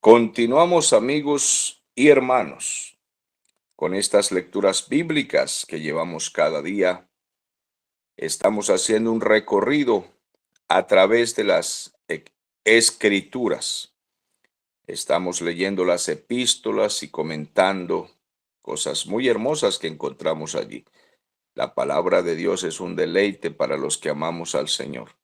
Continuamos, amigos y hermanos, con estas lecturas bíblicas que llevamos cada día. Estamos haciendo un recorrido a través de las escrituras. Estamos leyendo las epístolas y comentando cosas muy hermosas que encontramos allí. La palabra de Dios es un deleite para los que amamos al Señor.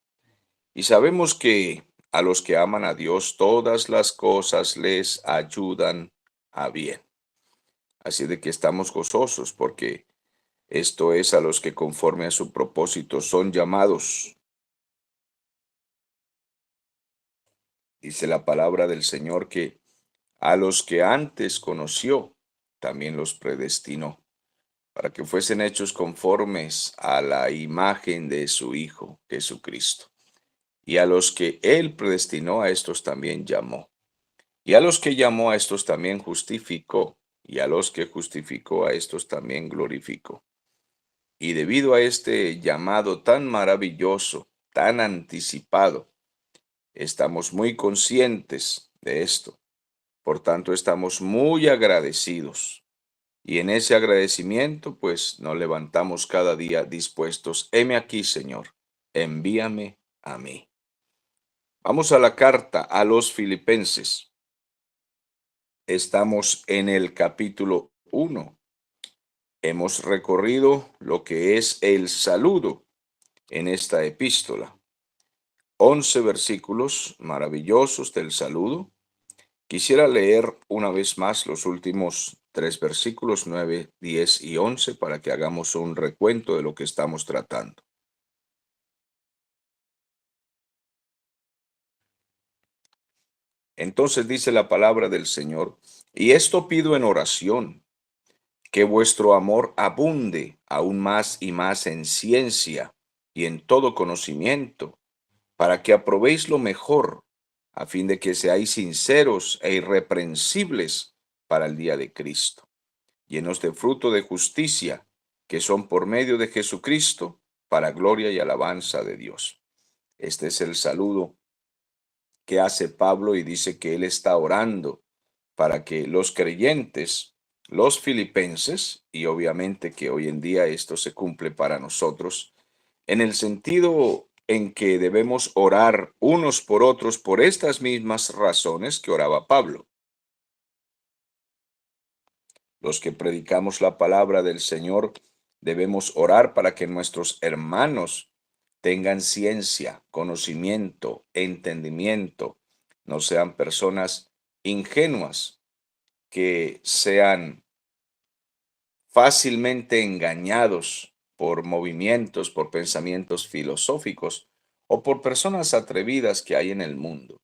Y sabemos que a los que aman a Dios todas las cosas les ayudan a bien. Así de que estamos gozosos porque esto es a los que conforme a su propósito son llamados. Dice la palabra del Señor que a los que antes conoció, también los predestinó, para que fuesen hechos conformes a la imagen de su Hijo, Jesucristo. Y a los que Él predestinó, a estos también llamó. Y a los que llamó, a estos también justificó. Y a los que justificó, a estos también glorificó. Y debido a este llamado tan maravilloso, tan anticipado, estamos muy conscientes de esto. Por tanto, estamos muy agradecidos. Y en ese agradecimiento, pues nos levantamos cada día dispuestos. Heme aquí, Señor, envíame a mí. Vamos a la carta a los Filipenses. Estamos en el capítulo 1. Hemos recorrido lo que es el saludo en esta epístola. 11 versículos maravillosos del saludo. Quisiera leer una vez más los últimos 3 versículos, 9, 10 y 11, para que hagamos un recuento de lo que estamos tratando. Entonces dice la palabra del Señor, y esto pido en oración, que vuestro amor abunde aún más y más en ciencia y en todo conocimiento, para que aprobéis lo mejor, a fin de que seáis sinceros e irreprensibles para el día de Cristo, llenos de fruto de justicia, que son por medio de Jesucristo, para gloria y alabanza de Dios. Este es el saludo que hace Pablo y dice que él está orando para que los creyentes, los filipenses, y obviamente que hoy en día esto se cumple para nosotros, en el sentido en que debemos orar unos por otros por estas mismas razones que oraba Pablo. Los que predicamos la palabra del Señor debemos orar para que nuestros hermanos tengan ciencia, conocimiento, entendimiento, no sean personas ingenuas, que sean fácilmente engañados por movimientos, por pensamientos filosóficos o por personas atrevidas que hay en el mundo.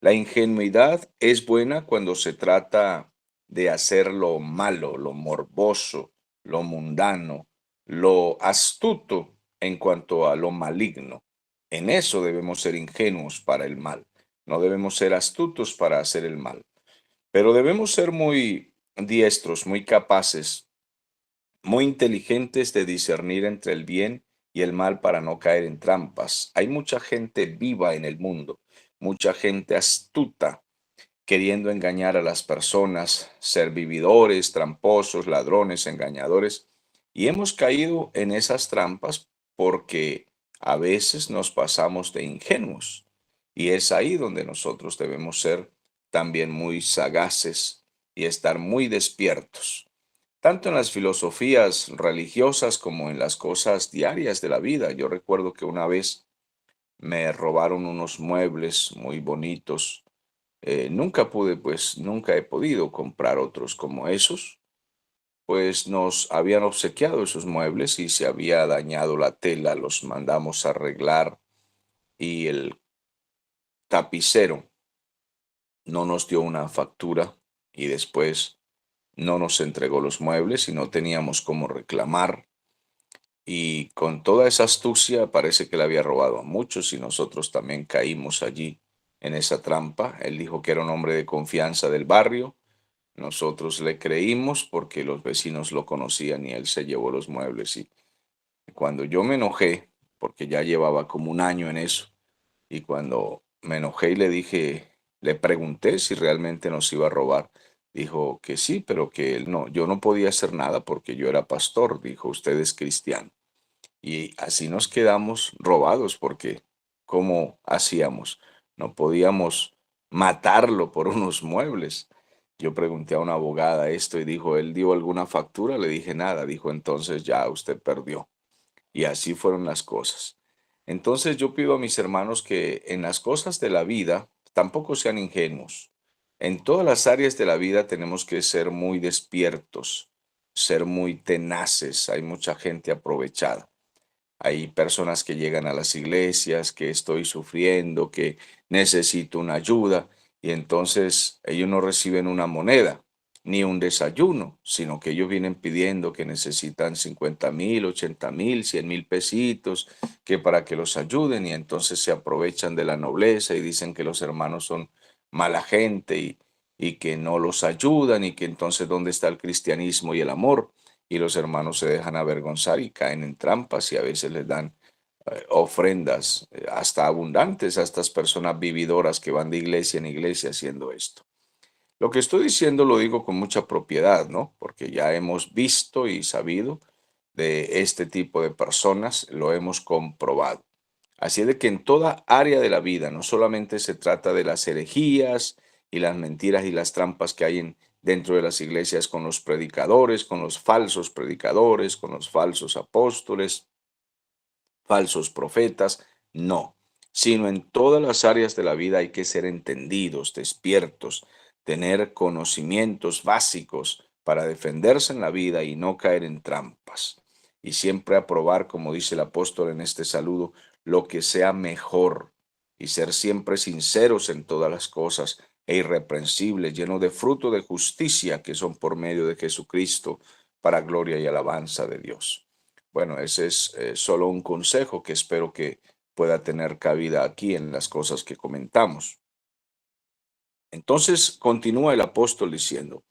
La ingenuidad es buena cuando se trata de hacer lo malo, lo morboso, lo mundano, lo astuto en cuanto a lo maligno. En eso debemos ser ingenuos para el mal. No debemos ser astutos para hacer el mal. Pero debemos ser muy diestros, muy capaces, muy inteligentes de discernir entre el bien y el mal para no caer en trampas. Hay mucha gente viva en el mundo, mucha gente astuta, queriendo engañar a las personas, ser vividores, tramposos, ladrones, engañadores, y hemos caído en esas trampas porque a veces nos pasamos de ingenuos, y es ahí donde nosotros debemos ser también muy sagaces y estar muy despiertos, tanto en las filosofías religiosas como en las cosas diarias de la vida. Yo recuerdo que una vez me robaron unos muebles muy bonitos. Nunca pude, pues nunca he podido comprar otros como esos, pues nos habían obsequiado esos muebles y se había dañado la tela, los mandamos a arreglar y el tapicero no nos dio una factura y después no nos entregó los muebles y no teníamos cómo reclamar. Y con toda esa astucia parece que le había robado a muchos y nosotros también caímos allí en esa trampa. Él dijo que era un hombre de confianza del barrio. Nosotros le creímos porque los vecinos lo conocían y él se llevó los muebles. Y cuando yo me enojé, porque ya llevaba como un año en eso, y cuando me enojé y le dije, Le pregunté si realmente nos iba a robar. Dijo que sí, pero que él no, yo no podía hacer nada porque yo era pastor. Dijo, usted es cristiano. Y así nos quedamos robados porque ¿cómo hacíamos? No podíamos matarlo por unos muebles. Yo pregunté a una abogada esto y dijo, ¿él dio alguna factura? Le dije nada. Dijo, entonces ya usted perdió. Y así fueron las cosas. Entonces yo pido a mis hermanos que en las cosas de la vida tampoco sean ingenuos. En todas las áreas de la vida tenemos que ser muy despiertos, ser muy tenaces. Hay mucha gente aprovechada. Hay personas que llegan a las iglesias, que estoy sufriendo, que necesito una ayuda, y entonces ellos no reciben una moneda ni un desayuno, sino que ellos vienen pidiendo que necesitan 50,000, 80,000, 100,000 pesitos, que para que los ayuden, y entonces se aprovechan de la nobleza y dicen que los hermanos son mala gente y que no los ayudan, y que entonces ¿dónde está el cristianismo y el amor? Y los hermanos se dejan avergonzar y caen en trampas y a veces les dan ofrendas hasta abundantes a estas personas vividoras que van de iglesia en iglesia haciendo esto. Lo que estoy diciendo lo digo con mucha propiedad, ¿no? Porque ya hemos visto y sabido de este tipo de personas, lo hemos comprobado. Así de que en toda área de la vida no solamente se trata de las herejías y las mentiras y las trampas que hay dentro de las iglesias con los predicadores, con los falsos predicadores, con los falsos apóstoles, falsos profetas, no, sino en todas las áreas de la vida hay que ser entendidos, despiertos, tener conocimientos básicos para defenderse en la vida y no caer en trampas. Y siempre aprobar, como dice el apóstol en este saludo, lo que sea mejor y ser siempre sinceros en todas las cosas e irreprensibles, llenos de fruto de justicia que son por medio de Jesucristo para gloria y alabanza de Dios. Bueno, ese es solo un consejo que espero que pueda tener cabida aquí en las cosas que comentamos. Entonces continúa el apóstol diciendo,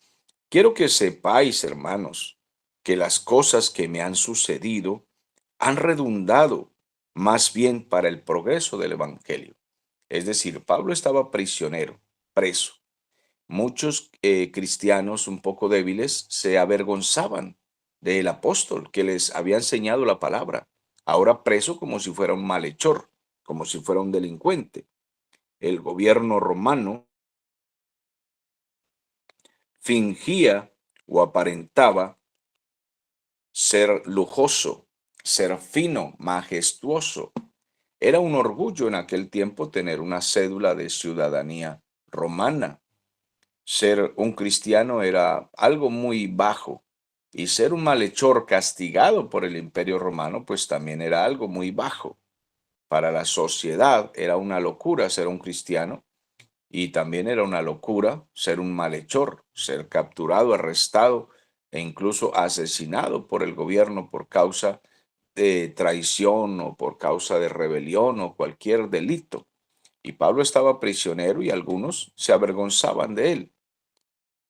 quiero que sepáis, hermanos, que las cosas que me han sucedido han redundado más bien para el progreso del Evangelio. Es decir, Pablo estaba prisionero, preso. Muchos cristianos un poco débiles se avergonzaban del apóstol que les había enseñado la palabra, ahora preso como si fuera un malhechor, como si fuera un delincuente. El gobierno romano fingía o aparentaba ser lujoso, ser fino, majestuoso. Era un orgullo en aquel tiempo tener una cédula de ciudadanía romana. Ser un cristiano era algo muy bajo y ser un malhechor castigado por el Imperio Romano pues también era algo muy bajo. Para la sociedad era una locura ser un cristiano y también era una locura ser un malhechor, ser capturado, arrestado e incluso asesinado por el gobierno por causa de traición o por causa de rebelión o cualquier delito. Y Pablo estaba prisionero y algunos se avergonzaban de él.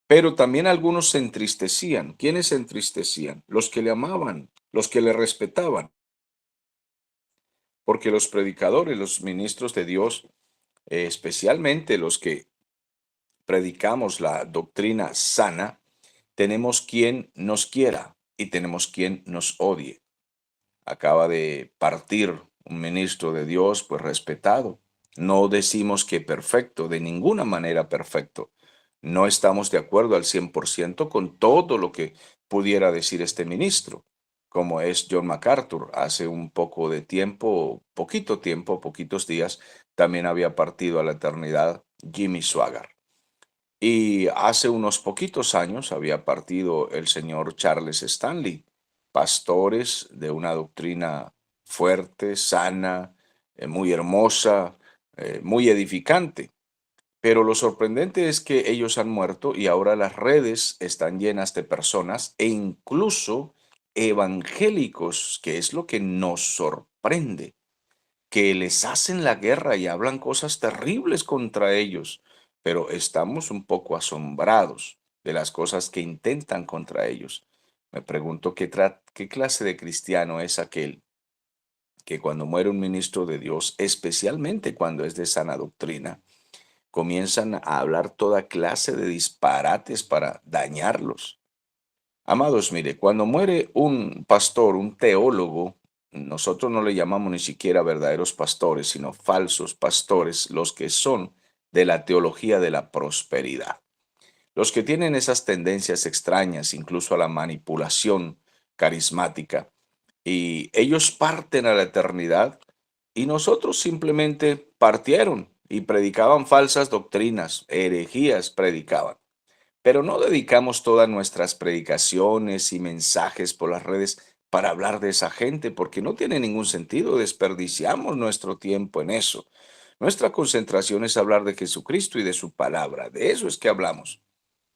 Pero también algunos se entristecían. ¿Quiénes se entristecían? Los que le amaban, los que le respetaban. Porque los predicadores, los ministros de Dios, especialmente los que predicamos la doctrina sana, tenemos quien nos quiera y tenemos quien nos odie. Acaba de partir un ministro de Dios, pues respetado. No decimos que perfecto, de ninguna manera perfecto. No estamos de acuerdo al 100% con todo lo que pudiera decir este ministro, como es John MacArthur. Hace un poco de tiempo, poquitos días, también había partido a la eternidad Jimmy Swaggart. Y hace unos poquitos años había partido el señor Charles Stanley, pastores de una doctrina fuerte, sana, muy hermosa, muy edificante. Pero lo sorprendente es que ellos han muerto y ahora las redes están llenas de personas e incluso evangélicos, que es lo que nos sorprende, que les hacen la guerra y hablan cosas terribles contra ellos, pero estamos un poco asombrados de las cosas que intentan contra ellos. Me pregunto qué clase de cristiano es aquel que cuando muere un ministro de Dios, especialmente cuando es de sana doctrina, comienzan a hablar toda clase de disparates para dañarlos. Amados, mire, cuando muere un pastor, un teólogo, nosotros no le llamamos ni siquiera verdaderos pastores, sino falsos pastores, los que son de la teología de la prosperidad. Los que tienen esas tendencias extrañas, incluso a la manipulación carismática, y ellos parten a la eternidad y nosotros simplemente partieron y predicaban falsas doctrinas, herejías predicaban. Pero no dedicamos todas nuestras predicaciones y mensajes por las redes para hablar de esa gente, porque no tiene ningún sentido, desperdiciamos nuestro tiempo en eso. Nuestra concentración es hablar de Jesucristo y de su palabra, de eso es que hablamos.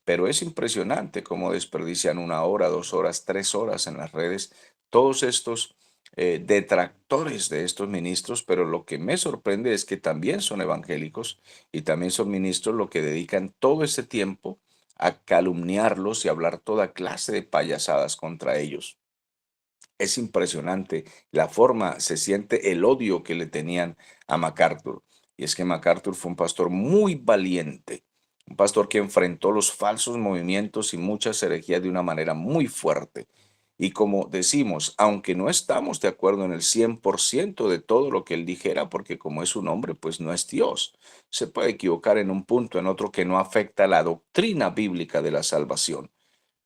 Pero es impresionante cómo desperdician 1 hora, 2 horas, 3 horas en las redes todos estos detractores de estos ministros, pero lo que me sorprende es que también son evangélicos y también son ministros lo que dedican todo ese tiempo a calumniarlos y hablar toda clase de payasadas contra ellos. Es impresionante la forma, se siente el odio que le tenían a MacArthur. Y es que MacArthur fue un pastor muy valiente, un pastor que enfrentó los falsos movimientos y muchas herejías de una manera muy fuerte. Y como decimos, aunque no estamos de acuerdo en el 100% de todo lo que él dijera, porque como es un hombre, pues no es Dios. Se puede equivocar en un punto, en otro que no afecta la doctrina bíblica de la salvación,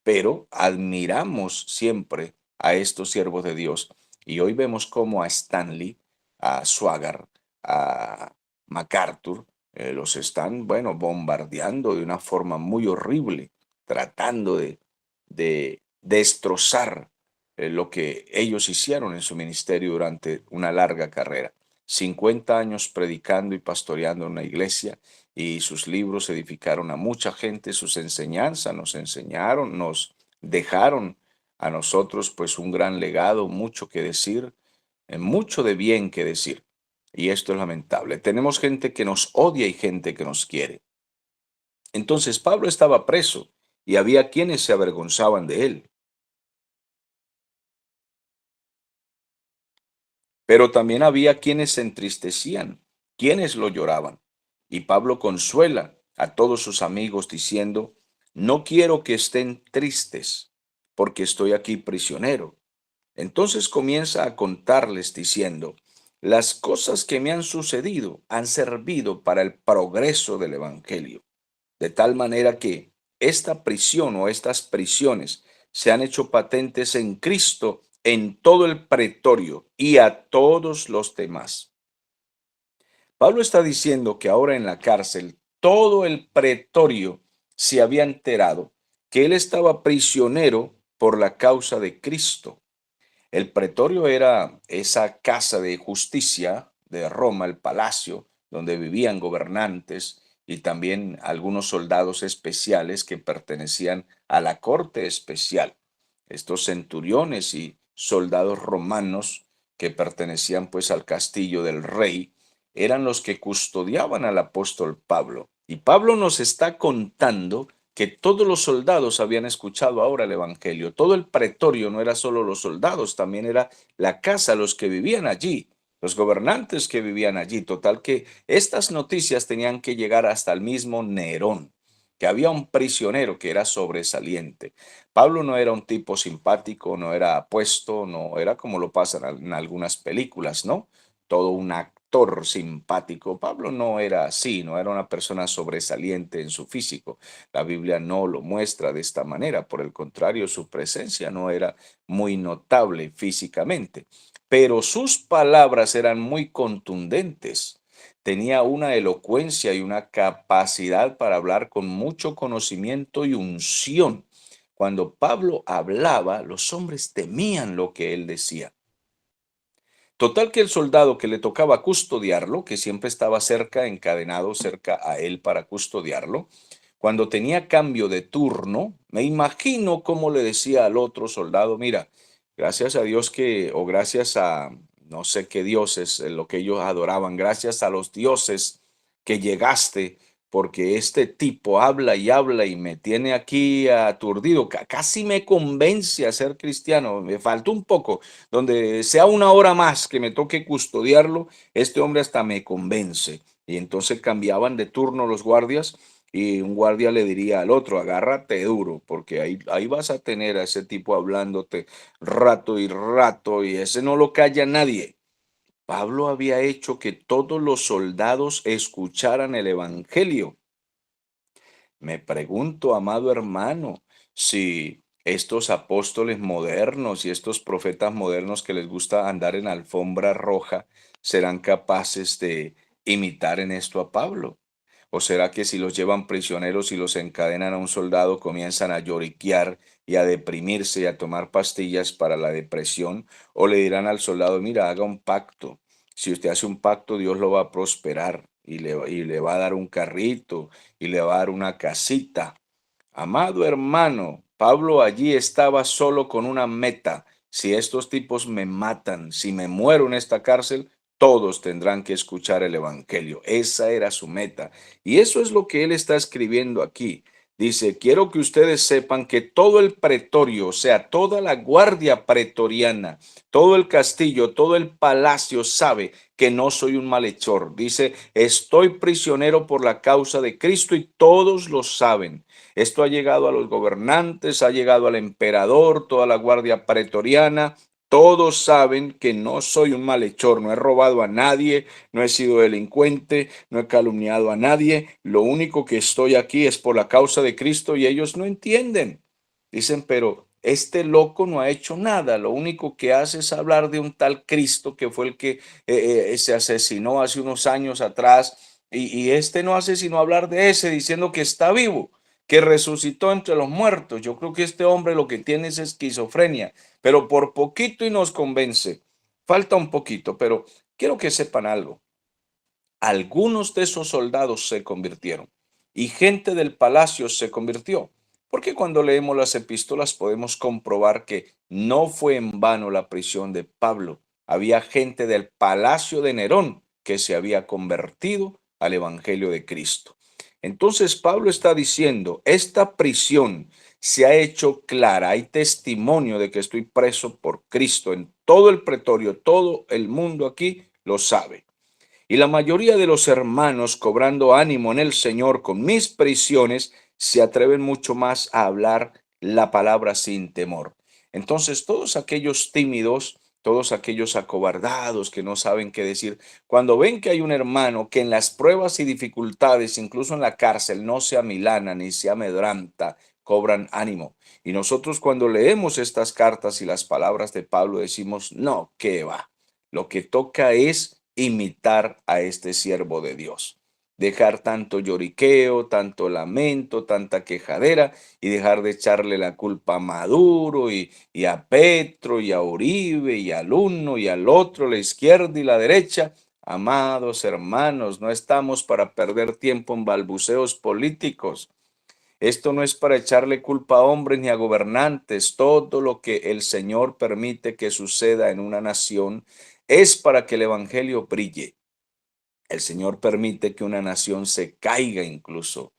pero admiramos siempre a estos siervos de Dios. Y hoy vemos cómo a Stanley, a Swaggart, a MacArthur, los están, bueno, bombardeando de una forma muy horrible, tratando de destrozar lo que ellos hicieron en su ministerio durante una larga carrera. 50 años predicando y pastoreando en una iglesia, y sus libros edificaron a mucha gente, sus enseñanzas nos enseñaron, nos dejaron a nosotros pues un gran legado, mucho que decir, mucho de bien que decir. Y esto es lamentable. Tenemos gente que nos odia y gente que nos quiere. Entonces Pablo estaba preso y había quienes se avergonzaban de él, pero también había quienes se entristecían, quienes lo lloraban. Y Pablo consuela a todos sus amigos diciendo, no quiero que estén tristes, porque estoy aquí prisionero. Entonces comienza a contarles diciendo, las cosas que me han sucedido han servido para el progreso del Evangelio, de tal manera que esta prisión o estas prisiones se han hecho patentes en Cristo en todo el pretorio y a todos los demás. Pablo está diciendo que ahora en la cárcel todo el pretorio se había enterado que él estaba prisionero por la causa de Cristo. El pretorio era esa casa de justicia de Roma, el palacio, donde vivían gobernantes y también algunos soldados especiales que pertenecían a la corte especial. Estos centuriones y soldados romanos que pertenecían pues al castillo del rey eran los que custodiaban al apóstol Pablo. Y Pablo nos está contando que todos los soldados habían escuchado ahora el Evangelio. Todo el pretorio no era solo los soldados, también era la casa, los que vivían allí, los gobernantes que vivían allí. Total que estas noticias tenían que llegar hasta el mismo Nerón, que había un prisionero que era sobresaliente. Pablo no era un tipo simpático, no era apuesto, no era como lo pasan en algunas películas, ¿no? Todo un actor simpático. Pablo no era así, no era una persona sobresaliente en su físico. La Biblia no lo muestra de esta manera, por el contrario, su presencia no era muy notable físicamente, pero sus palabras eran muy contundentes. Tenía una elocuencia y una capacidad para hablar con mucho conocimiento y unción. Cuando Pablo hablaba, los hombres temían lo que él decía. Total que el soldado que le tocaba custodiarlo, que siempre estaba cerca, encadenado cerca a él para custodiarlo, cuando tenía cambio de turno, me imagino cómo le decía al otro soldado, mira, gracias a Dios que, o gracias a no sé qué dioses, lo que ellos adoraban, gracias a los dioses que llegaste, porque este tipo habla y me tiene aquí aturdido, casi me convence a ser cristiano, me faltó un poco, donde sea 1 hora más que me toque custodiarlo, este hombre hasta me convence. Y entonces cambiaban de turno los guardias y un guardia le diría al otro, agárrate duro, porque ahí vas a tener a ese tipo hablándote rato y rato y ese no lo calla nadie. Pablo había hecho que todos los soldados escucharan el Evangelio. Me pregunto, amado hermano, si estos apóstoles modernos y estos profetas modernos que les gusta andar en alfombra roja serán capaces de imitar en esto a Pablo. ¿O será que si los llevan prisioneros y los encadenan a un soldado comienzan a lloriquear y a deprimirse y a tomar pastillas para la depresión? ¿O le dirán al soldado, mira, haga un pacto? Si usted hace un pacto, Dios lo va a prosperar y le va a dar un carrito y le va a dar una casita. Amado hermano, Pablo allí estaba solo con una meta. Si estos tipos me matan, si me muero en esta cárcel, todos tendrán que escuchar el Evangelio. Esa era su meta. Y eso es lo que él está escribiendo aquí. Dice, quiero que ustedes sepan que todo el pretorio, o sea, toda la guardia pretoriana, todo el castillo, todo el palacio sabe que no soy un malhechor. Dice, estoy prisionero por la causa de Cristo y todos lo saben. Esto ha llegado a los gobernantes, ha llegado al emperador, toda la guardia pretoriana. Todos saben que no soy un malhechor, no he robado a nadie, no he sido delincuente, no he calumniado a nadie. Lo único que estoy aquí es por la causa de Cristo y ellos no entienden. Dicen, pero este loco no ha hecho nada, lo único que hace es hablar de un tal Cristo que fue el que se asesinó hace unos años atrás y este no hace sino hablar de ese diciendo que está vivo, que resucitó entre los muertos. Yo creo que este hombre lo que tiene es esquizofrenia, pero por poquito y nos convence. Falta un poquito, pero quiero que sepan algo. Algunos de esos soldados se convirtieron y gente del palacio se convirtió, porque cuando leemos las epístolas podemos comprobar que no fue en vano la prisión de Pablo. Había gente del palacio de Nerón que se había convertido al Evangelio de Cristo. Entonces Pablo está diciendo, esta prisión se ha hecho clara, hay testimonio de que estoy preso por Cristo en todo el pretorio, todo el mundo aquí lo sabe. Y la mayoría de los hermanos, cobrando ánimo en el Señor con mis prisiones, se atreven mucho más a hablar la palabra sin temor. Entonces, todos aquellos tímidos, todos aquellos acobardados que no saben qué decir, cuando ven que hay un hermano que en las pruebas y dificultades, incluso en la cárcel, no se amilana ni se amedranta, cobran ánimo. Y nosotros cuando leemos estas cartas y las palabras de Pablo decimos, no, ¿qué va? Lo que toca es imitar a este siervo de Dios. Dejar tanto lloriqueo, tanto lamento, tanta quejadera y dejar de echarle la culpa a Maduro y a Petro y a Uribe y al uno y al otro, la izquierda y la derecha. Amados hermanos, no estamos para perder tiempo en balbuceos políticos. Esto no es para echarle culpa a hombres ni a gobernantes. Todo lo que el Señor permite que suceda en una nación es para que el Evangelio brille. El Señor permite que una nación se caiga incluso,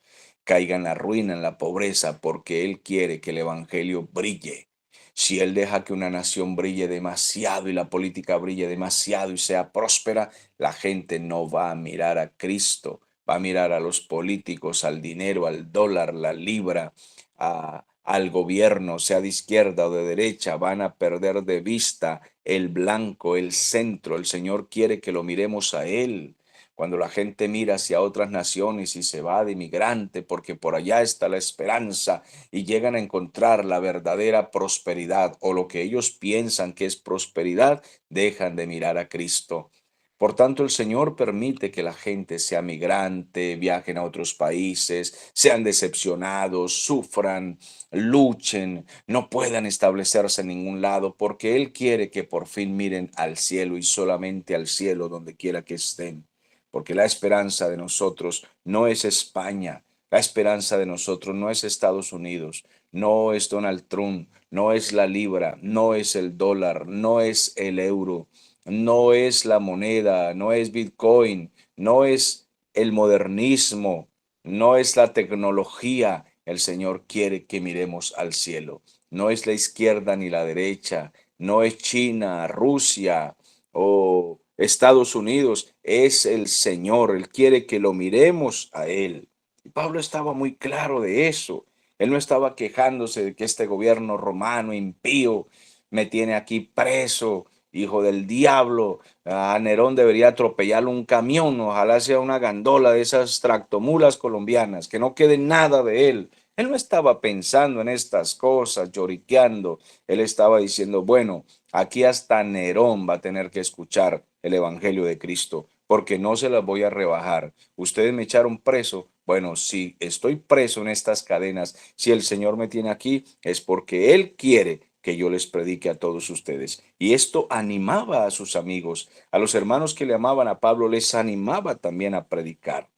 caiga en la ruina, en la pobreza, porque Él quiere que el Evangelio brille. Si Él deja que una nación brille demasiado y la política brille demasiado y sea próspera, la gente no va a mirar a Cristo, va a mirar a los políticos, al dinero, al dólar, la libra, al gobierno, sea de izquierda o de derecha, van a perder de vista el blanco, el centro. El Señor quiere que lo miremos a Él. Cuando la gente mira hacia otras naciones y se va de migrante porque por allá está la esperanza y llegan a encontrar la verdadera prosperidad o lo que ellos piensan que es prosperidad, dejan de mirar a Cristo. Por tanto, el Señor permite que la gente sea migrante, viajen a otros países, sean decepcionados, sufran, luchen, no puedan establecerse en ningún lado, porque Él quiere que por fin miren al cielo y solamente al cielo donde quiera que estén, porque la esperanza de nosotros no es España, la esperanza de nosotros no es Estados Unidos, no es Donald Trump, no es la libra, no es el dólar, no es el euro, no es la moneda, no es Bitcoin, no es el modernismo, no es la tecnología. El Señor quiere que miremos al cielo. No es la izquierda ni la derecha, no es China, Rusia o Estados Unidos es el Señor. Él quiere que lo miremos a Él. Y Pablo estaba muy claro de eso. Él no estaba quejándose de que este gobierno romano impío me tiene aquí preso, hijo del diablo. A Nerón debería atropellarlo un camión, ojalá sea una gandola de esas tractomulas colombianas, que no quede nada de él. Él no estaba pensando en estas cosas, lloriqueando. Él estaba diciendo, bueno, aquí hasta Nerón va a tener que escuchar el Evangelio de Cristo, porque no se las voy a rebajar. Ustedes me echaron preso. Bueno, si estoy preso en estas cadenas, si el Señor me tiene aquí, es porque Él quiere que yo les predique a todos ustedes. Y esto animaba a sus amigos, a los hermanos que le amaban a Pablo, les animaba también a predicar.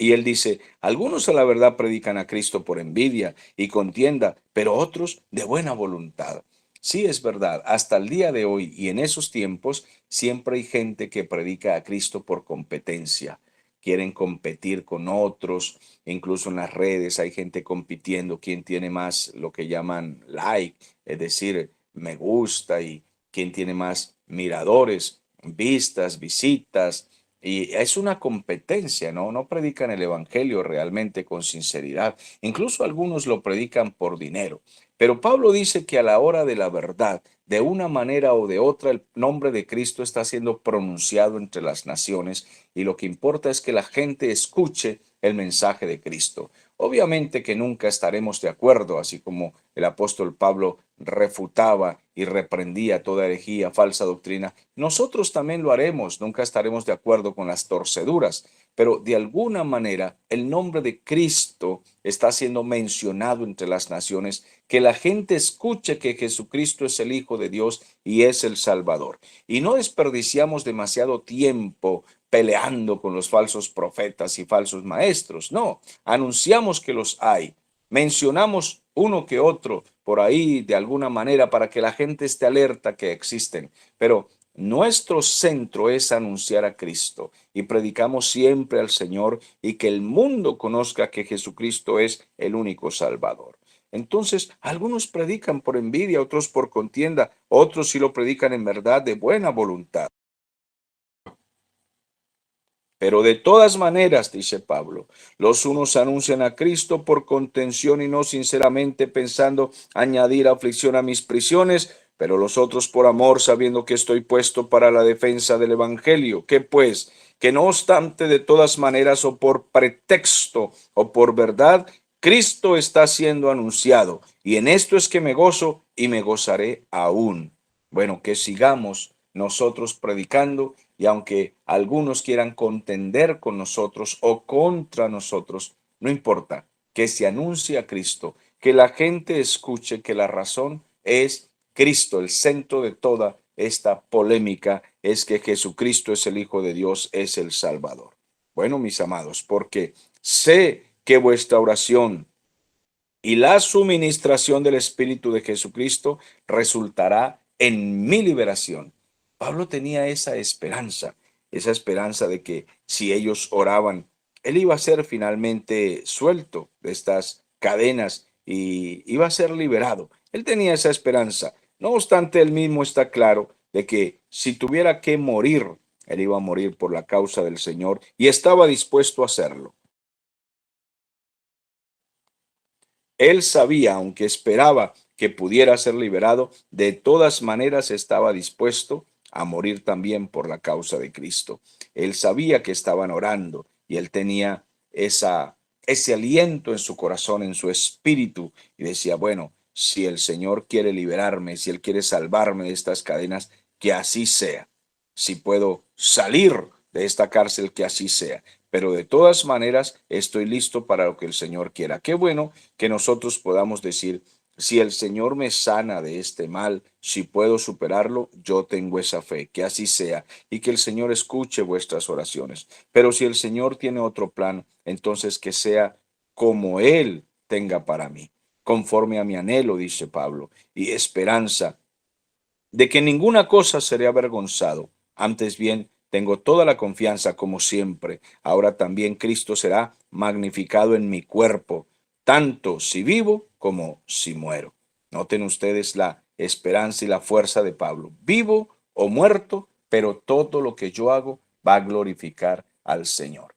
Y él dice, algunos a la verdad predican a Cristo por envidia y contienda, pero otros de buena voluntad. Sí, es verdad, hasta el día de hoy y en esos tiempos siempre hay gente que predica a Cristo por competencia. Quieren competir con otros, incluso en las redes hay gente compitiendo quién tiene más lo que llaman like, es decir, me gusta y quién tiene más miradores, vistas, visitas, y es una competencia, ¿no? No predican el evangelio realmente con sinceridad. Incluso algunos lo predican por dinero. Pero Pablo dice que a la hora de la verdad, de una manera o de otra, el nombre de Cristo está siendo pronunciado entre las naciones y lo que importa es que la gente escuche el mensaje de Cristo. Obviamente que nunca estaremos de acuerdo, así como el apóstol Pablo refutaba y reprendía toda herejía, falsa doctrina. Nosotros también lo haremos, nunca estaremos de acuerdo con las torceduras, pero de alguna manera el nombre de Cristo está siendo mencionado entre las naciones, que la gente escuche que Jesucristo es el Hijo de Dios y es el Salvador. Y no desperdiciamos demasiado tiempo peleando con los falsos profetas y falsos maestros, no, anunciamos que los hay, mencionamos uno que otro por ahí de alguna manera para que la gente esté alerta que existen, pero nuestro centro es anunciar a Cristo y predicamos siempre al Señor y que el mundo conozca que Jesucristo es el único Salvador. Entonces, algunos predican por envidia, otros por contienda, otros sí lo predican en verdad de buena voluntad. Pero de todas maneras, dice Pablo, los unos anuncian a Cristo por contención y no sinceramente pensando añadir aflicción a mis prisiones, pero los otros por amor, sabiendo que estoy puesto para la defensa del Evangelio. ¿Qué pues? Que no obstante, de todas maneras, o por pretexto o por verdad, Cristo está siendo anunciado. Y en esto es que me gozo y me gozaré aún. Bueno, que sigamos nosotros predicando y aunque algunos quieran contender con nosotros o contra nosotros, no importa, que se anuncie a Cristo, que la gente escuche que la razón es Cristo, el centro de toda esta polémica es que Jesucristo es el Hijo de Dios, es el Salvador. Bueno, mis amados, porque sé que vuestra oración y la suministración del Espíritu de Jesucristo resultará en mi liberación. Pablo tenía esa esperanza de que si ellos oraban, él iba a ser finalmente suelto de estas cadenas y iba a ser liberado. Él tenía esa esperanza. No obstante, él mismo está claro de que si tuviera que morir, él iba a morir por la causa del Señor y estaba dispuesto a hacerlo. Él sabía, aunque esperaba que pudiera ser liberado, de todas maneras estaba dispuesto a morir también por la causa de Cristo. Él sabía que estaban orando y él tenía ese aliento en su corazón, en su espíritu, y decía, bueno, si el Señor quiere liberarme, si Él quiere salvarme de estas cadenas, que así sea. Si puedo salir de esta cárcel, que así sea. Pero de todas maneras, estoy listo para lo que el Señor quiera. Qué bueno que nosotros podamos decir, si el Señor me sana de este mal, si puedo superarlo, yo tengo esa fe, que así sea, y que el Señor escuche vuestras oraciones. Pero si el Señor tiene otro plan, entonces que sea como Él tenga para mí, conforme a mi anhelo, dice Pablo, y esperanza de que ninguna cosa seré avergonzado. Antes bien, tengo toda la confianza como siempre. Ahora también Cristo será magnificado en mi cuerpo, tanto si vivo como si muero. Noten ustedes la esperanza y la fuerza de Pablo. Vivo o muerto, pero todo lo que yo hago va a glorificar al Señor.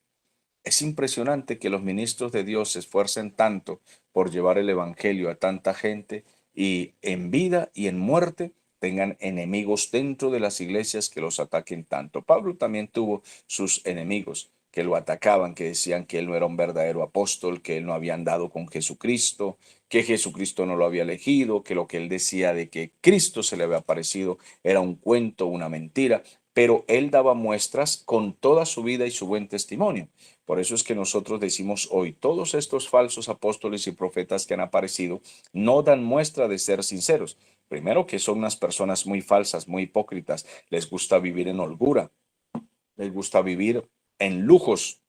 Es impresionante que los ministros de Dios se esfuercen tanto por llevar el Evangelio a tanta gente y en vida y en muerte tengan enemigos dentro de las iglesias que los ataquen tanto. Pablo también tuvo sus enemigos que lo atacaban, que decían que él no era un verdadero apóstol, que él no había andado con Jesucristo, que Jesucristo no lo había elegido, que lo que él decía de que Cristo se le había aparecido era un cuento, una mentira, pero él daba muestras con toda su vida y su buen testimonio. Por eso es que nosotros decimos hoy, todos estos falsos apóstoles y profetas que han aparecido no dan muestra de ser sinceros. Primero que son unas personas muy falsas, muy hipócritas, les gusta vivir en holgura, les gusta vivir en lujos,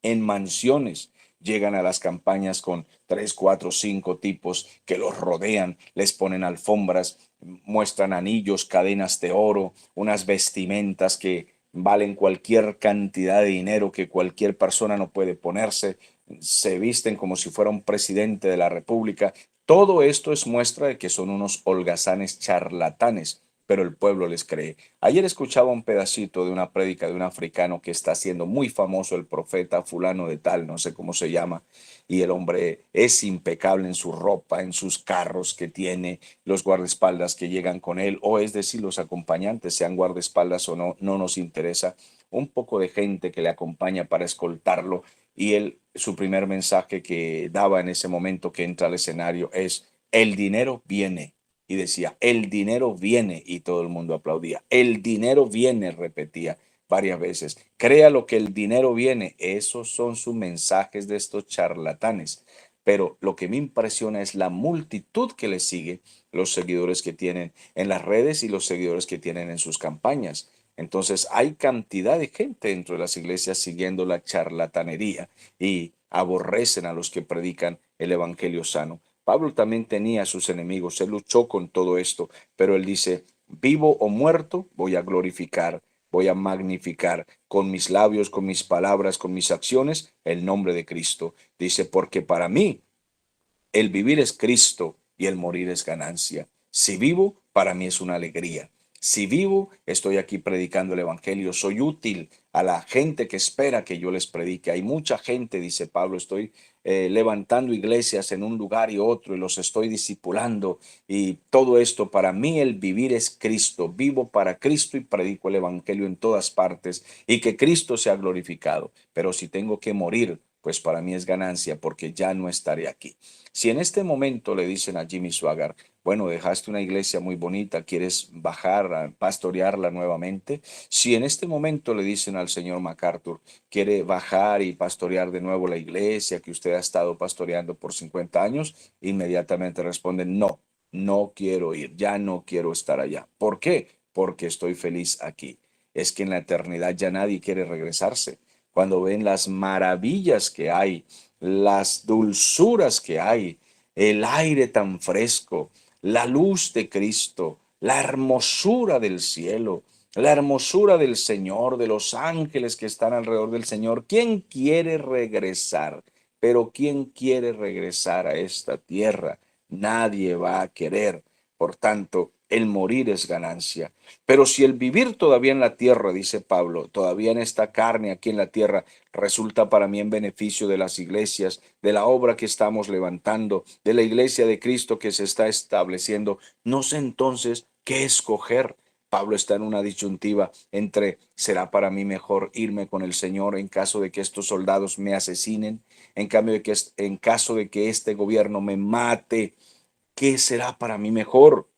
en mansiones. Llegan a las campañas con 3, 4, 5 tipos que los rodean, les ponen alfombras, muestran anillos, cadenas de oro, unas vestimentas que valen cualquier cantidad de dinero que cualquier persona no puede ponerse, se visten como si fuera un presidente de la República. Todo esto es muestra de que son unos holgazanes charlatanes, pero el pueblo les cree. Ayer escuchaba un pedacito de una prédica de un africano que está siendo muy famoso, el profeta fulano de tal, no sé cómo se llama, y el hombre es impecable en su ropa, en sus carros que tiene, los guardaespaldas que llegan con él, o es decir, los acompañantes, sean guardaespaldas o no, no nos interesa, un poco de gente que le acompaña para escoltarlo, y él, su primer mensaje que daba en ese momento que entra al escenario es, el dinero viene y decía, el dinero viene y todo el mundo aplaudía. El dinero viene, repetía varias veces. Crea lo que el dinero viene. Esos son sus mensajes de estos charlatanes. Pero lo que me impresiona es la multitud que le sigue, los seguidores que tienen en las redes y los seguidores que tienen en sus campañas. Entonces hay cantidad de gente dentro de las iglesias siguiendo la charlatanería y aborrecen a los que predican el evangelio sano. Pablo también tenía a sus enemigos, él luchó con todo esto, pero él dice, vivo o muerto, voy a glorificar, voy a magnificar con mis labios, con mis palabras, con mis acciones, el nombre de Cristo. Dice, porque para mí el vivir es Cristo y el morir es ganancia. Si vivo, para mí es una alegría. Si vivo, estoy aquí predicando el Evangelio. Soy útil a la gente que espera que yo les predique. Hay mucha gente, dice Pablo, estoy levantando iglesias en un lugar y otro y los estoy discipulando. Y todo esto, para mí el vivir es Cristo. Vivo para Cristo y predico el Evangelio en todas partes y que Cristo sea glorificado. Pero si tengo que morir, pues para mí es ganancia porque ya no estaré aquí. Si en este momento le dicen a Jimmy Swaggart, bueno, dejaste una iglesia muy bonita, quieres bajar a pastorearla nuevamente. Si en este momento le dicen al señor MacArthur, quiere bajar y pastorear de nuevo la iglesia que usted ha estado pastoreando por 50 años, inmediatamente responden, no, no quiero ir, ya no quiero estar allá. ¿Por qué? Porque estoy feliz aquí. Es que en la eternidad ya nadie quiere regresarse. Cuando ven las maravillas que hay, las dulzuras que hay, el aire tan fresco, la luz de Cristo, la hermosura del cielo, la hermosura del Señor, de los ángeles que están alrededor del Señor. ¿Quién quiere regresar? Pero ¿quién quiere regresar a esta tierra? Nadie va a querer. Por tanto, el morir es ganancia. Pero si el vivir todavía en la tierra, dice Pablo, todavía en esta carne aquí en la tierra, resulta para mí en beneficio de las iglesias, de la obra que estamos levantando, de la iglesia de Cristo que se está estableciendo, no sé entonces qué escoger. Pablo está en una disyuntiva entre, ¿será para mí mejor irme con el Señor en caso de que estos soldados me asesinen? En cambio de que, en caso de que este gobierno me mate, ¿qué será para mí mejor?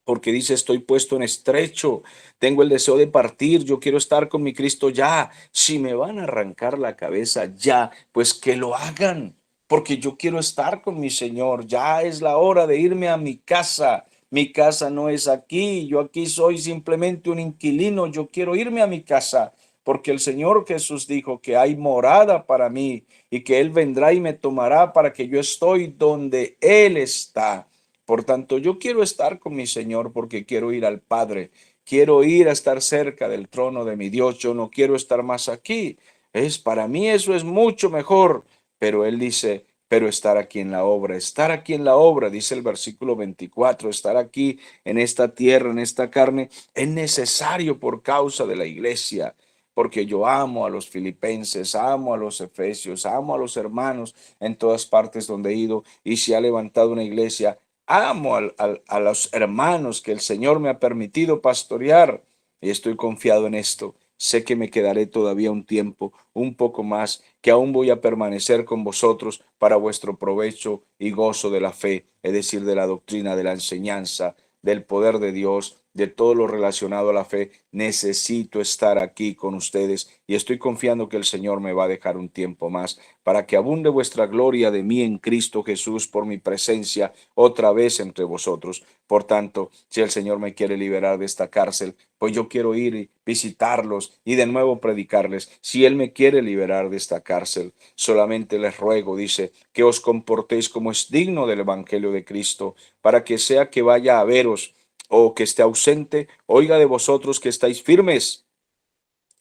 Porque dice, estoy puesto en estrecho, tengo el deseo de partir, yo quiero estar con mi Cristo ya. Si me van a arrancar la cabeza ya, pues que lo hagan, porque yo quiero estar con mi Señor. Ya es la hora de irme a mi casa. Mi casa no es aquí, yo aquí soy simplemente un inquilino, yo quiero irme a mi casa, porque el Señor Jesús dijo que hay morada para mí y que Él vendrá y me tomará para que yo estoy donde Él está. Por tanto, yo quiero estar con mi Señor porque quiero ir al Padre, quiero ir a estar cerca del trono de mi Dios, yo no quiero estar más aquí. Es para mí eso es mucho mejor, pero él dice, pero estar aquí en la obra, dice el versículo 24, estar aquí en esta tierra, en esta carne, es necesario por causa de la iglesia, porque yo amo a los filipenses, amo a los efesios, amo a los hermanos en todas partes donde he ido, y se ha levantado una iglesia. Amo a los hermanos que el Señor me ha permitido pastorear y estoy confiado en esto. Sé que me quedaré todavía un tiempo, un poco más, que aún voy a permanecer con vosotros para vuestro provecho y gozo de la fe, es decir, de la doctrina, de la enseñanza, del poder de Dios, de todo lo relacionado a la fe. Necesito estar aquí con ustedes y estoy confiando que el Señor me va a dejar un tiempo más para que abunde vuestra gloria de mí en Cristo Jesús por mi presencia otra vez entre vosotros. Por tanto, si el Señor me quiere liberar de esta cárcel, pues yo quiero ir y visitarlos y de nuevo predicarles. Si Él me quiere liberar de esta cárcel, solamente les ruego, dice, que os comportéis como es digno del Evangelio de Cristo, para que sea que vaya a veros o que esté ausente, oiga de vosotros que estáis firmes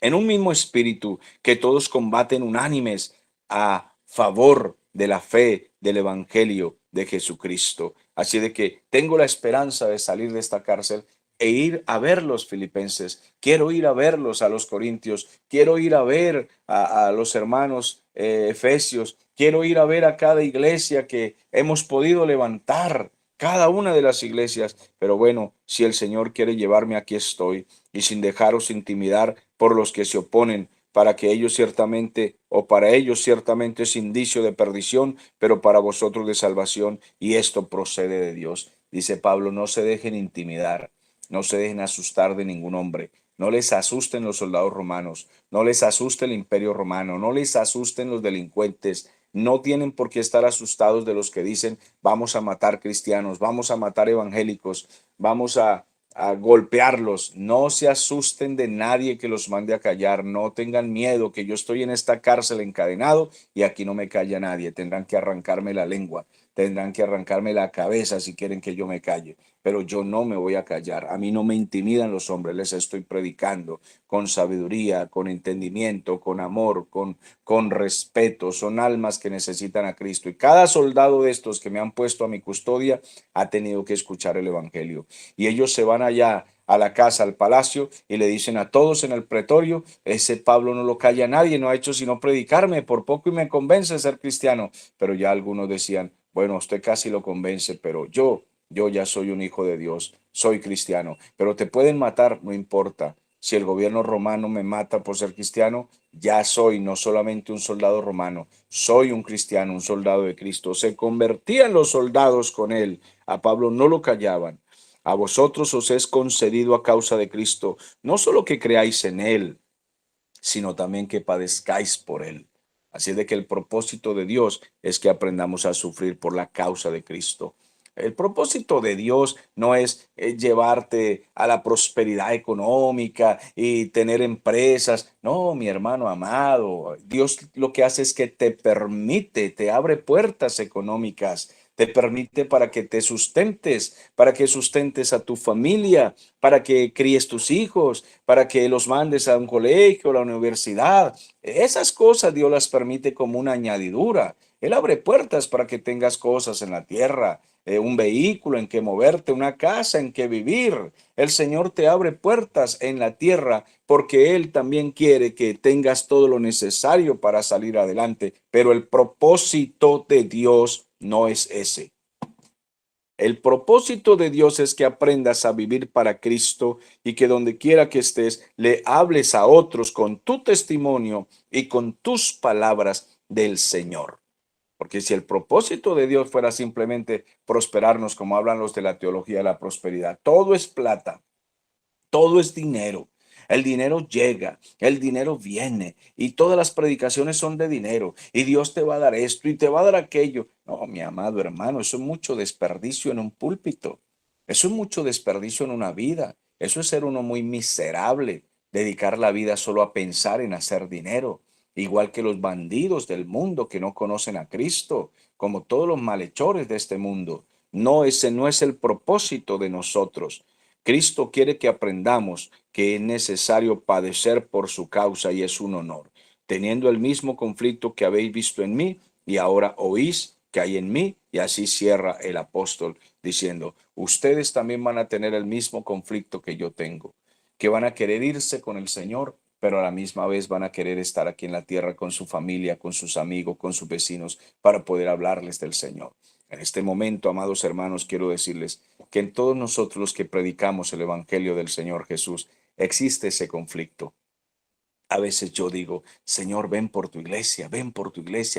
en un mismo espíritu, que todos combaten unánimes a favor de la fe del Evangelio de Jesucristo. Así de que tengo la esperanza de salir de esta cárcel e ir a ver los filipenses. Quiero ir a verlos a los corintios. Quiero ir a ver a los hermanos efesios. Quiero ir a ver a cada iglesia que hemos podido levantar, cada una de las iglesias. Pero bueno, si el Señor quiere llevarme, aquí estoy, y sin dejaros intimidar por los que se oponen, para que ellos ciertamente, o para ellos ciertamente es indicio de perdición, pero para vosotros de salvación, y esto procede de Dios. Dice Pablo, no se dejen intimidar, no se dejen asustar de ningún hombre, no les asusten los soldados romanos, no les asuste el imperio romano, no les asusten los delincuentes. No tienen por qué estar asustados de los que dicen, vamos a matar cristianos, vamos a matar evangélicos, vamos a golpearlos. No se asusten de nadie que los mande a callar. No tengan miedo, que yo estoy en esta cárcel encadenado y aquí no me calla nadie. Tendrán que arrancarme la lengua, tendrán que arrancarme la cabeza si quieren que yo me calle. Pero yo no me voy a callar. A mí no me intimidan los hombres. Les estoy predicando con sabiduría, con entendimiento, con amor, con respeto. Son almas que necesitan a Cristo. Y cada soldado de estos que me han puesto a mi custodia ha tenido que escuchar el Evangelio. Y ellos se van allá a la casa, al palacio, y le dicen a todos en el pretorio, ese Pablo no lo calla a nadie, no ha hecho sino predicarme, por poco y me convence de ser cristiano. Pero ya algunos decían, bueno, usted casi lo convence, pero yo ya soy un hijo de Dios, soy cristiano, pero te pueden matar, no importa. Si el gobierno romano me mata por ser cristiano, ya soy no solamente un soldado romano, soy un cristiano, un soldado de Cristo. Se convertían los soldados con él. A Pablo no lo callaban. A vosotros os es concedido a causa de Cristo, no solo que creáis en Él, sino también que padezcáis por Él. Así de que el propósito de Dios es que aprendamos a sufrir por la causa de Cristo. El propósito de Dios no es llevarte a la prosperidad económica y tener empresas. No, mi hermano amado, Dios lo que hace es que te permite, te abre puertas económicas, te permite para que te sustentes, para que sustentes a tu familia, para que críes tus hijos, para que los mandes a un colegio, a la universidad. Esas cosas Dios las permite como una añadidura. Él abre puertas para que tengas cosas en la tierra, un vehículo en que moverte, una casa en que vivir. El Señor te abre puertas en la tierra porque Él también quiere que tengas todo lo necesario para salir adelante. Pero el propósito de Dios no es ese. El propósito de Dios es que aprendas a vivir para Cristo y que donde quiera que estés, le hables a otros con tu testimonio y con tus palabras del Señor. Porque si el propósito de Dios fuera simplemente prosperarnos, como hablan los de la teología de la prosperidad, todo es plata, todo es dinero. El dinero llega, el dinero viene y todas las predicaciones son de dinero y Dios te va a dar esto y te va a dar aquello. No, mi amado hermano, eso es mucho desperdicio en un púlpito. Eso es mucho desperdicio en una vida. Eso es ser uno muy miserable, dedicar la vida solo a pensar en hacer dinero, igual que los bandidos del mundo que no conocen a Cristo, como todos los malhechores de este mundo. No, ese no es el propósito de nosotros. Cristo quiere que aprendamos que es necesario padecer por su causa y es un honor, teniendo el mismo conflicto que habéis visto en mí y ahora oís que hay en mí. Y así cierra el apóstol diciendo, ustedes también van a tener el mismo conflicto que yo tengo, que van a querer irse con el Señor, pero a la misma vez van a querer estar aquí en la tierra con su familia, con sus amigos, con sus vecinos, para poder hablarles del Señor. En este momento, amados hermanos, quiero decirles que en todos nosotros los que predicamos el Evangelio del Señor Jesús, existe ese conflicto. A veces yo digo, Señor, ven por tu iglesia,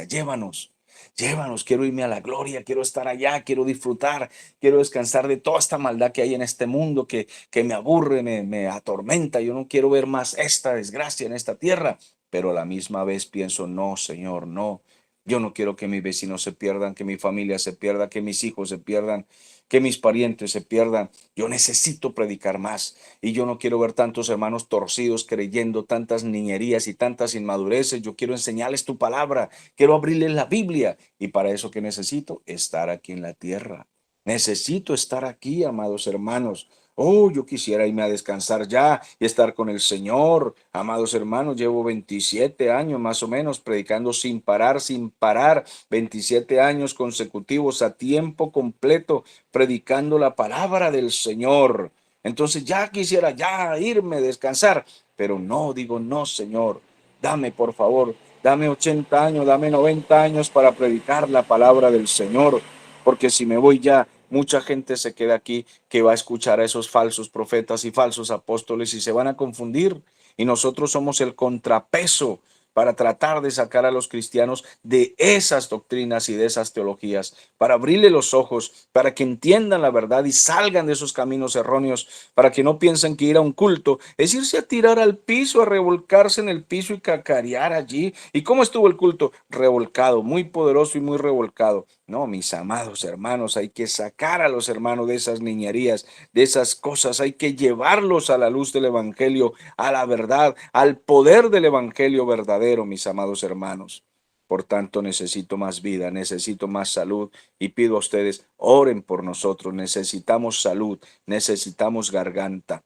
llévanos, llévanos, quiero irme a la gloria, quiero estar allá, quiero disfrutar, quiero descansar de toda esta maldad que hay en este mundo que me aburre, me atormenta, yo no quiero ver más esta desgracia en esta tierra, pero a la misma vez pienso, no, Señor, no. Yo no quiero que mis vecinos se pierdan, que mi familia se pierda, que mis hijos se pierdan, que mis parientes se pierdan. Yo necesito predicar más. Y yo no quiero ver tantos hermanos torcidos creyendo tantas niñerías y tantas inmadureces. Yo quiero enseñarles tu palabra. Quiero abrirles la Biblia. Y para eso, ¿qué necesito? Estar aquí en la tierra. Necesito estar aquí, amados hermanos. Oh, yo quisiera irme a descansar ya y estar con el Señor. Amados hermanos, llevo 27 años más o menos predicando sin parar, sin parar. 27 años consecutivos a tiempo completo predicando la palabra del Señor. Entonces ya quisiera ya irme a descansar, pero no, digo, no, Señor, dame por favor, dame 80 años, dame 90 años para predicar la palabra del Señor, porque si me voy ya, mucha gente se queda aquí que va a escuchar a esos falsos profetas y falsos apóstoles y se van a confundir. Y nosotros somos el contrapeso para tratar de sacar a los cristianos de esas doctrinas y de esas teologías, para abrirle los ojos, para que entiendan la verdad y salgan de esos caminos erróneos, para que no piensen que ir a un culto es irse a tirar al piso, a revolcarse en el piso y cacarear allí. ¿Y cómo estuvo el culto? Revolcado, muy poderoso y muy revolcado. No, mis amados hermanos, hay que sacar a los hermanos de esas niñerías, de esas cosas, hay que llevarlos a la luz del Evangelio, a la verdad, al poder del Evangelio verdadero, mis amados hermanos. Por tanto, necesito más vida, necesito más salud y pido a ustedes, oren por nosotros, necesitamos salud, necesitamos garganta.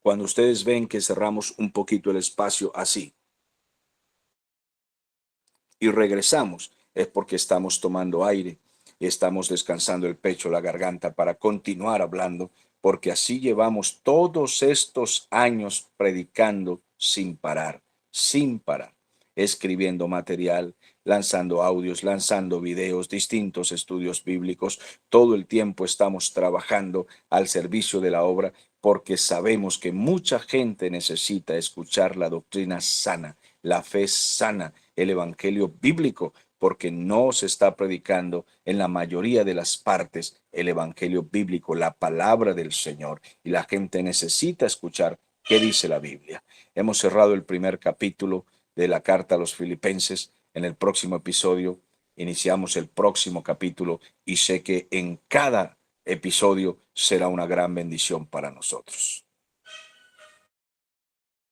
Cuando ustedes ven que cerramos un poquito el espacio así y regresamos, es porque estamos tomando aire y estamos descansando el pecho, la garganta para continuar hablando, porque así llevamos todos estos años predicando sin parar, escribiendo material, lanzando audios, lanzando videos, distintos estudios bíblicos. Todo el tiempo estamos trabajando al servicio de la obra porque sabemos que mucha gente necesita escuchar la doctrina sana, la fe sana, el evangelio bíblico, porque no se está predicando en la mayoría de las partes el evangelio bíblico, la palabra del Señor, y la gente necesita escuchar qué dice la Biblia. Hemos cerrado el primer capítulo de la carta a los Filipenses. En el próximo episodio iniciamos el próximo capítulo y sé que en cada episodio será una gran bendición para nosotros.